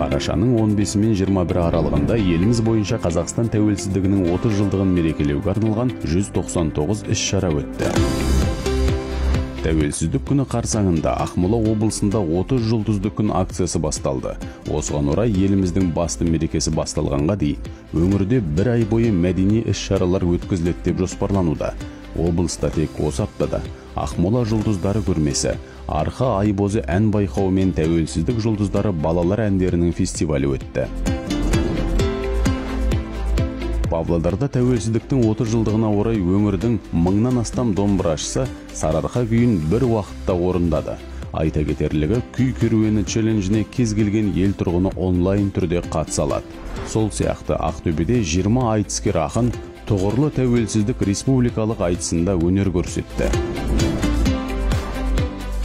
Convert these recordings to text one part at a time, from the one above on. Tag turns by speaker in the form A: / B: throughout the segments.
A: Қарашаның 15 мен 21 аралығында еліміз бойынша Қазақстан тәуелсіздігінің 30 жылдығын мерекелеуге арналған 199 іс-шара өтті. Тәуелсіздік күні қарсаңында Ақмола облысында 30 жұлдызды күн акциясы басталды. Осыған орай еліміздің басты мерекесі басталғанға дейін өңірде бір ай бойы мәдени іс-шаралар өткізіледі деп жоспарлануда. Облыста тек осы аптада Ақмола жұлдыздары көрмесі, Арқа айбозы ән байқауы мен тәуелсіздік жұлдыздары балалар әндерінің фестивалі өтті. Павлодарда тәуелсіздіктің 30 жылдығына орай өңірдің 1000-нан астам домбырашысы Сарыарқа күйін бір уақытта орындады. Айта кетерлігі, күй керуені челленджіне кез келген ел тұрғыны онлайн түрде қатыса алады. Сол сияқты Ақтөбеде 20 айтыскер ақын тұғырлы тәуелсіздік республикалық айтысында өнер көрсетті.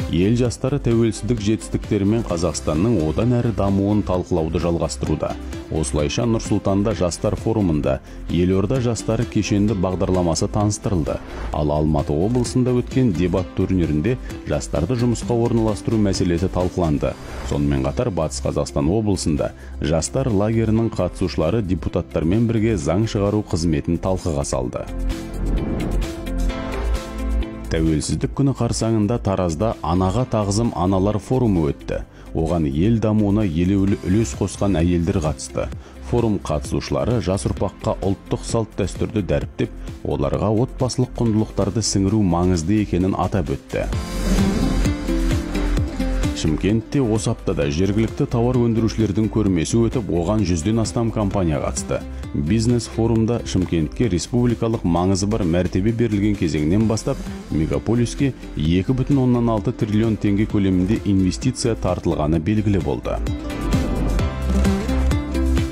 A: Ел жастары тәуелсіздік жетістіктерімен Қазақстанның одан әрі дамуын талқылауды жалғастыруда. Осылайша Нұр-Сұлтанда жастар форумында Елорда жастары кешенді бағдарламасы таныстырылды. Ал Алматы облысында өткен дебат турнирінде жастарды жұмысқа орналастыру мәселесі талқыланды. Сонымен қатар Батыс Қазақстан облысында жастар лагерінің қатысушылары депутаттармен бірге заң шығару қызметін талқыға салды. Тәуелсіздік күні қарсаңында Таразда анаға тағзым аналар форумы өтті. Оған ел дамуына елеулі үлес қосқан әйелдер қатысты. Форум қатысушылары жас ұрпаққа ұлттық салт дәстүрді дәріптеп, оларға отбасылық құндылықтарды сіңіру маңызды екенін атап өтті. Шымкентте осы аптада жергілікті тауар өндірушілердің көрмесі өтіп, оған 100-ден астам компания қатысты. Бизнес форумда Шымкентке республикалық маңызы бар мәртебе берілген кезеңнен бастап, мегаполиске 2,6 триллион теңге көлемінде инвестиция тартылғаны белгілі болды.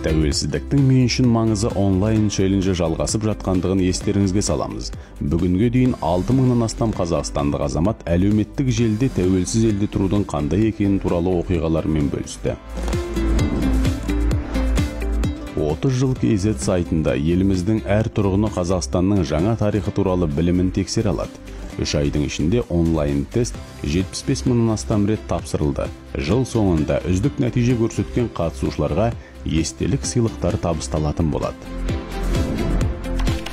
A: Тәуелсіздіктің мен үшін маңызы онлайн челленджі жалғасып жатқандығын естеріңізге саламыз. Бүгінге дейін 6000-нан астам қазақстандық азамат әлеуметтік желіде тәуелсіз елде тұрудың қандай екені туралы оқиғалармен бөлісті. 30 жыл KZ сайтында еліміздің әр тұрғыны Қазақстанның жаңа тарихы туралы білімін тексере алады. 3 айдың ішінде онлайн тест 75 мыңнан астам рет тапсырылды. Жыл соңында үздік нәтиже көрсеткен қатысушыларға естелік сыйлықтар табысталатын болады.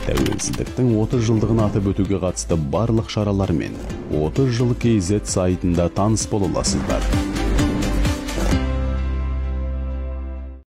A: Тәуелсіздіктің 30 жылдығын атап өтуге қатысты барлық шаралармен 30 жыл KZ сайтында таныс бола аласыздар.